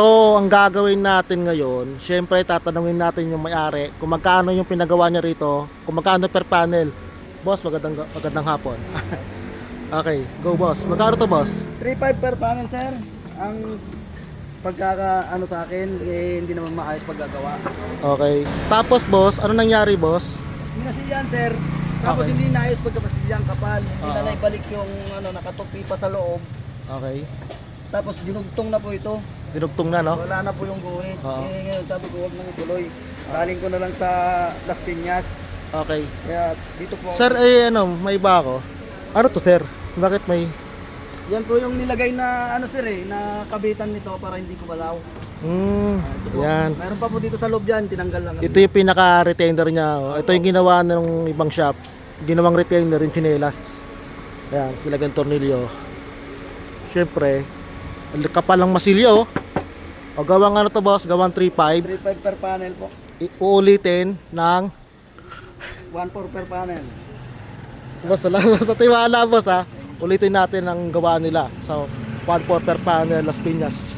So, ang gagawin natin ngayon, syempre tatanungin natin yung may-ari kung magkano yung pinagawa niya rito, kung magkano per panel. Boss, magandang hapon. Okay, go boss. Magkano to boss? 3.5 per panel, sir. Ang pagkaka sa akin, hindi naman maayos paggagawa. Okay. Tapos boss, ano nangyari boss? Minasilyan, sir. Tapos Okay. hindi naayos pagkapasilyan, kapal. Hindi na Oo. naibalik yung nakatupi pa sa loob. Okay. Tapos dinugtong na po ito. Dinugtong na, no? Wala na po yung guhit. Oo. Ngayon sabi ko, huwag nang ituloy. Galing ko na lang sa Las Piñas. Okay. Kaya dito po. Sir, may iba ako. Ano to sir? Bakit may... Yan po yung nilagay na na kabitan nito para hindi ko balaw. Ito po. Yan. Mayroon pa po dito sa loob yan, tinanggal lang. Ito yung pinaka-retainer niya. Oh. Ito yung ginawa ng ibang shop. Ginawang retainer yung chinelas. Ayan, nilagyan tornilyo. Siyempre, kapal ng masilyo. O gawang ano to boss? Gawang 3.5. 3.5 per panel po. Uulitin ng... 1.4 per panel. Boss, salamat sa tiwala boss ha. Ulitin natin ang gawa nila. So, 1.4 per panel, Las Piñas.